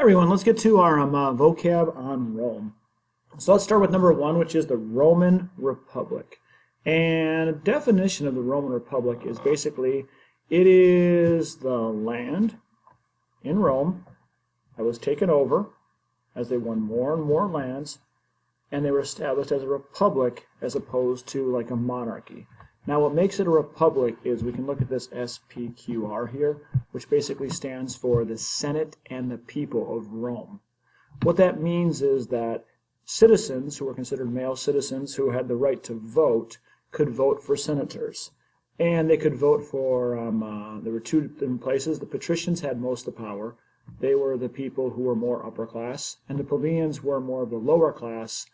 everyone, let's get to our vocab on Rome. So let's start with number one, which is the Roman Republic. And a definition of the Roman Republic is basically it is the land in Rome that was taken over as they won more and more lands, and they were established as a republic as opposed to like a monarchy. Now what makes it a republic is we can look at this SPQR here, which basically stands for the Senate and the people of Rome. What that means is that citizens who were considered male citizens who had the right to vote could vote for senators. And they could vote for, there were two different places. The Patricians had most of the power. They were the people who were more upper class, and the Plebeians were more of the lower class.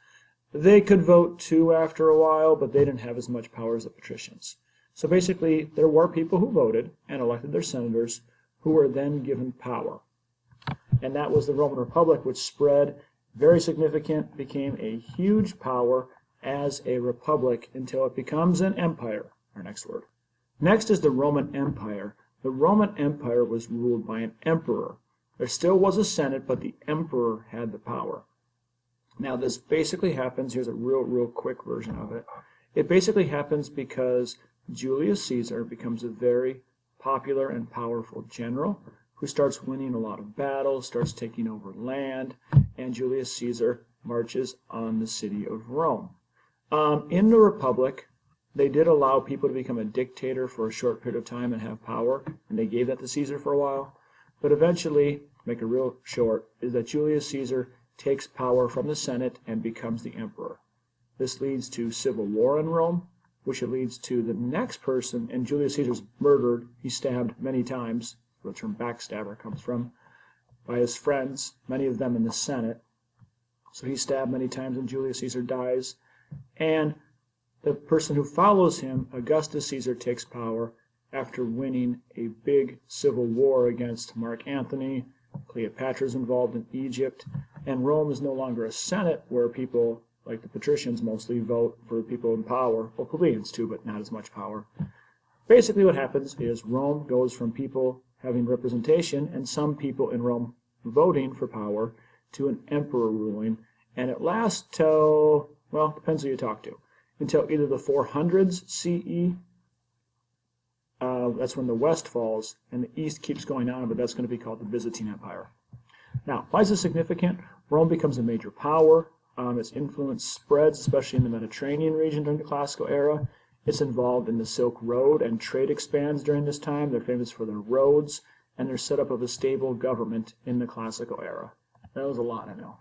They could vote too after a while, but they didn't have as much power as the Patricians. So basically, there were people who voted and elected their senators who were then given power. And that was the Roman Republic, which spread very significant, became a huge power as a republic until it becomes an empire, our next word. Next is the Roman Empire. The Roman Empire was ruled by an emperor. There still was a Senate, but the emperor had the power. Now this basically happens, here's a real quick version of it. It basically happens because Julius Caesar becomes a very popular and powerful general who starts winning a lot of battles, starts taking over land, and Julius Caesar marches on the city of Rome. In the Republic, they did allow people to become a dictator for a short period of time and have power, and they gave that to Caesar for a while. But eventually, to make it real short, is that Julius Caesar takes power from the Senate and becomes the emperor. This leads to civil war in Rome, which it leads to the next person, and Julius Caesar's murdered, he's stabbed many times, where the term backstabber comes from, by his friends, many of them in the Senate. So he's stabbed many times and Julius Caesar dies. And the person who follows him, Augustus Caesar, takes power after winning a big civil war against Mark Antony. Cleopatra is involved in Egypt, and Rome is no longer a Senate where people like the Patricians mostly vote for people in power, well, plebeians too, but not as much power. Basically what happens is Rome goes from people having representation and some people in Rome voting for power to an emperor ruling, and it lasts till, well, depends who you talk to, until either the 400s CE, that's when the West falls, and the East keeps going on, but that's going to be called the Byzantine Empire. Now, why is this significant? Rome becomes a major power. Its influence spreads, especially in the Mediterranean region during the classical era. It's involved in the Silk Road, and trade expands during this time. They're famous for their roads and their setup of a stable government in the classical era. That was a lot, I know.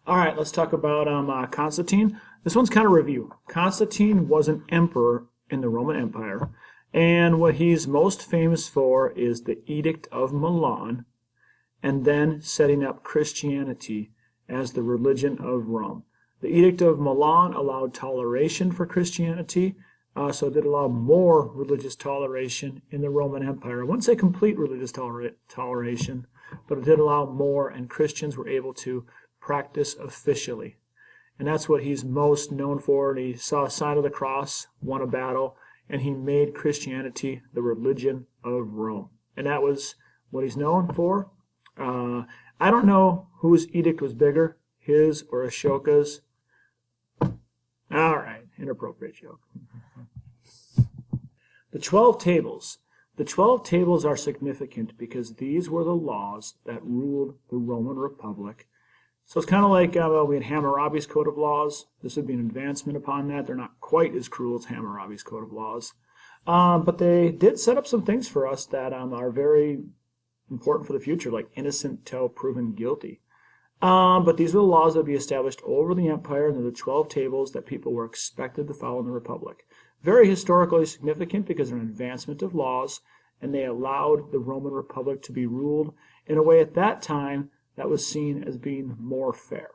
All right, let's talk about Constantine. This one's kind of review. Constantine was an emperor in the Roman Empire, and what he's most famous for is the Edict of Milan, and then setting up Christianity as the religion of Rome. The Edict of Milan allowed toleration for Christianity, so it did allow more religious toleration in the Roman Empire. I wouldn't say complete religious toleration, but it did allow more, and Christians were able to practice officially. And that's what he's most known for. And he saw a sign of the cross, won a battle, and he made Christianity the religion of Rome. And that was what he's known for. I don't know whose edict was bigger, his or Ashoka's. All right, inappropriate joke. The 12 Tables. The 12 Tables are significant because these were the laws that ruled the Roman Republic. So it's kind of like we had Hammurabi's Code of Laws. This would be an advancement upon that. They're not quite as cruel as Hammurabi's Code of Laws. But they did set up some things for us that are very important for the future, like innocent till proven guilty. But these were the laws that would be established over the empire, and they're the 12 Tables that people were expected to follow in the Republic. Very historically significant because they're an advancement of laws, and they allowed the Roman Republic to be ruled in a way at that time that was seen as being more fair.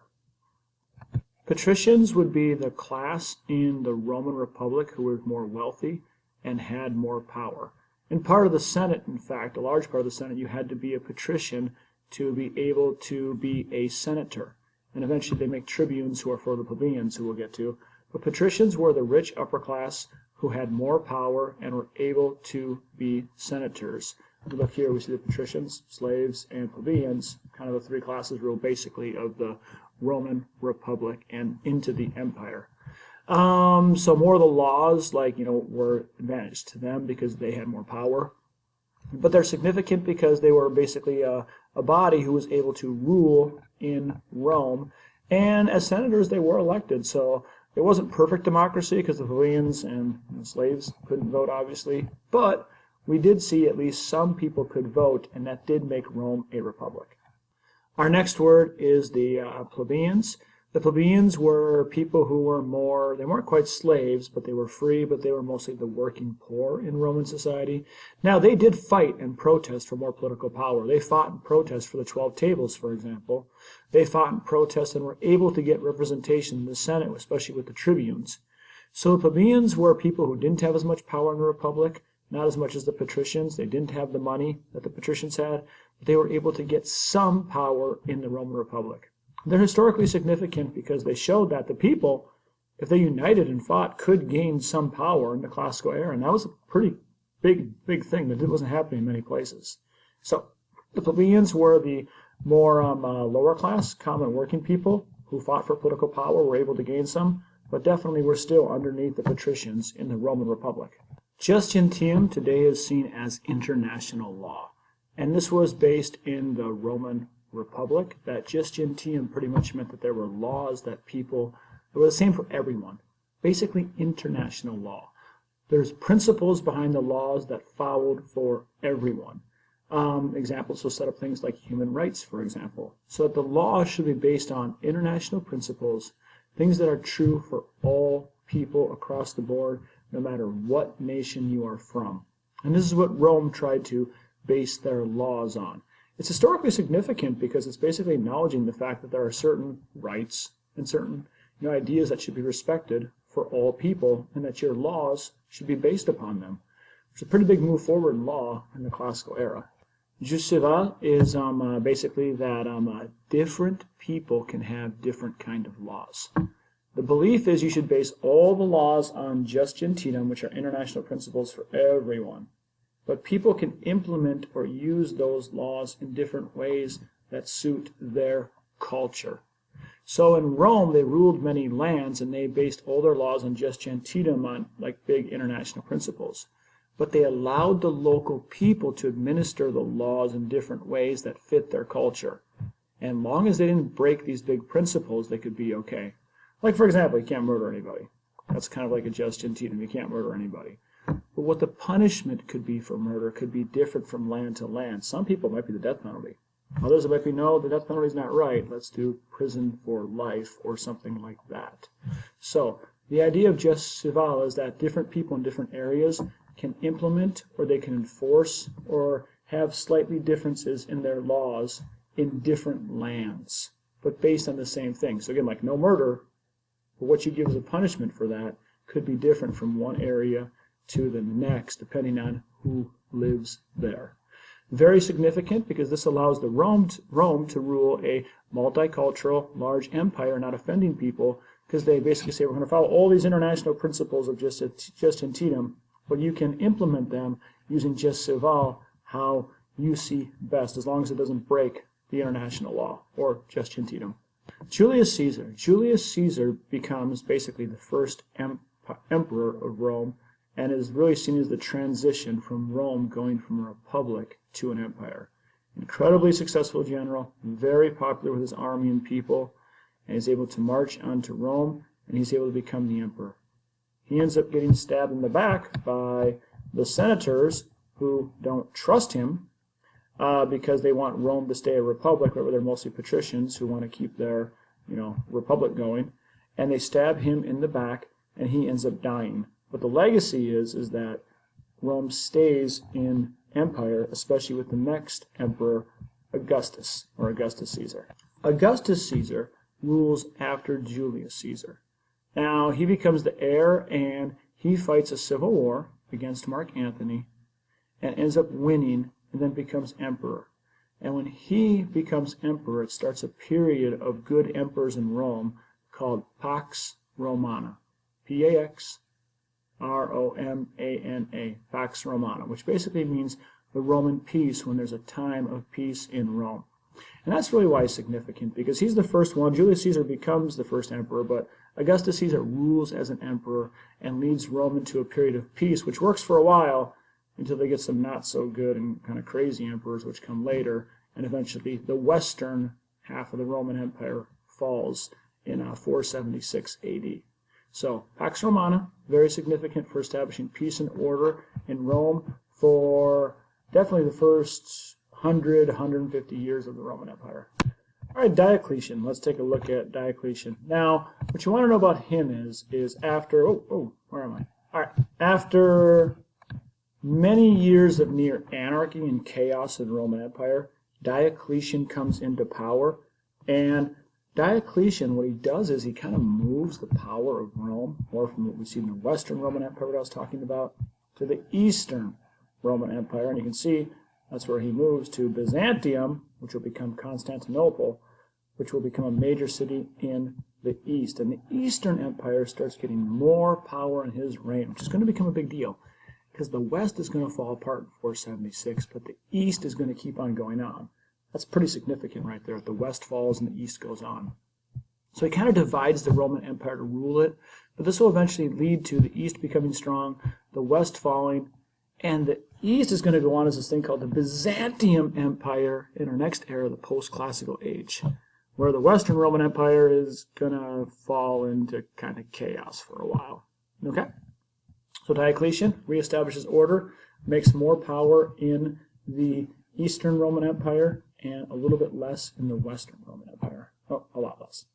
Patricians would be the class in the Roman Republic who were more wealthy and had more power. In part of the Senate, in fact, a large part of the Senate, you had to be a patrician to be able to be a senator. And eventually they make tribunes who are for the plebeians, who we'll get to. But patricians were the rich upper class who had more power and were able to be senators. If you look here, we see the Patricians, slaves, and Plebeians, kind of the three classes rule basically of the Roman Republic and into the empire. So more of the laws, were advantage to them because they had more power. But they're significant because they were basically a body who was able to rule in Rome. And as senators, they were elected. So it wasn't perfect democracy because the plebeians and slaves couldn't vote, obviously. But we did see at least some people could vote, and that did make Rome a republic. Our next word is the plebeians. The plebeians were people who were they weren't quite slaves, but they were free, but they were mostly the working poor in Roman society. Now, they did fight and protest for more political power. They fought and protest for the 12 tables, for example. They fought and protest and were able to get representation in the Senate, especially with the tribunes. So the plebeians were people who didn't have as much power in the Republic, not as much as the patricians. They didn't have the money that the patricians had, but they were able to get some power in the Roman Republic. They're historically significant because they showed that the people, if they united and fought, could gain some power in the classical era, and that was a pretty big thing that wasn't happening in many places. So the plebeians were the more lower class, common working people who fought for political power, were able to gain some, but definitely were still underneath the patricians in the Roman Republic. Jus gentium today is seen as international law, and this was based in the Roman Republic. That jus gentium pretty much meant that there were laws that were the same for everyone. Basically international law. There's principles behind the laws that followed for everyone. Examples will set up things like human rights, for example. So that the law should be based on international principles, things that are true for all people across the board, no matter what nation you are from. And this is what Rome tried to base their laws on. It's historically significant because it's basically acknowledging the fact that there are certain rights and certain ideas that should be respected for all people, and that your laws should be based upon them. It's a pretty big move forward in law in the classical era. Goseva is basically that different people can have different kind of laws. The belief is you should base all the laws on jus gentium, which are international principles for everyone. But people can implement or use those laws in different ways that suit their culture. So in Rome, they ruled many lands, and they based all their laws on jus gentium, on big international principles. But they allowed the local people to administer the laws in different ways that fit their culture. And long as they didn't break these big principles, they could be okay. Like, for example, you can't murder anybody. That's kind of like a jus gentium. You can't murder anybody. But what the punishment could be for murder could be different from land to land. Some people might be the death penalty. Others it might be, no, the death penalty is not right. Let's do prison for life or something like that. So the idea of jus civile is that different people in different areas can implement, or they can enforce, or have slightly differences in their laws in different lands, but based on the same thing. So again, like no murder, but what you give as a punishment for that could be different from one area to the next, depending on who lives there. Very significant because this allows the Rome to rule a multicultural, large empire, not offending people, because they basically say, we're going to follow all these international principles of jus gentium, but you can implement them using jus civile how you see best, as long as it doesn't break the international law, or jus gentium. Julius Caesar. Julius Caesar becomes basically the first emperor of Rome, and is really seen as the transition from Rome going from a republic to an empire. Incredibly successful general, very popular with his army and people, and he's able to march onto Rome, and he's able to become the emperor. He ends up getting stabbed in the back by the senators who don't trust him because they want Rome to stay a republic, where they're mostly patricians who want to keep their republic going, and they stab him in the back, and he ends up dying. But the legacy is that Rome stays in empire, especially with the next emperor, Augustus Caesar. Augustus Caesar rules after Julius Caesar. Now, he becomes the heir, and he fights a civil war against Mark Antony, and ends up winning, and then becomes emperor. And when he becomes emperor, it starts a period of good emperors in Rome called Pax Romana. P-A-X-R-O-M-A-N-A, Pax Romana, which basically means the Roman peace when there's a time of peace in Rome. And that's really why he's significant, because he's the first one. Julius Caesar becomes the first emperor, but Augustus Caesar rules as an emperor and leads Rome into a period of peace, which works for a while until they get some not so good and kind of crazy emperors, which come later, and eventually the western half of the Roman Empire falls in 476 AD. So, Pax Romana, very significant for establishing peace and order in Rome for definitely the first 100, 150 years of the Roman Empire. All right, Diocletian. Let's take a look at Diocletian. Now, what you want to know about him is after, where am I? All right, after many years of near anarchy and chaos in the Roman Empire, Diocletian comes into power, and Diocletian, what he does is he kind of moves the power of Rome, more from what we see in the Western Roman Empire, what I was talking about, to the Eastern Roman Empire. And you can see that's where he moves to Byzantium, which will become Constantinople, which will become a major city in the East. And the Eastern Empire starts getting more power in his reign, which is going to become a big deal, because the West is going to fall apart in 476, but the East is going to keep on going on. That's pretty significant right there. The West falls and the East goes on. So he kind of divides the Roman Empire to rule it, but this will eventually lead to the East becoming strong, the West falling, and the East is going to go on as this thing called the Byzantium Empire in our next era, the post-classical age, where the Western Roman Empire is going to fall into kind of chaos for a while. Okay? So Diocletian reestablishes order, makes more power in the Eastern Roman Empire, and a little bit less in the Western Roman Empire. Oh, a lot less.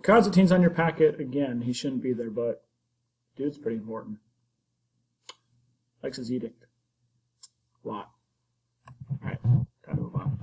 Constantine's on your packet. Again, he shouldn't be there, but dude's pretty important. Likes his edict. A lot. All right, time to move on.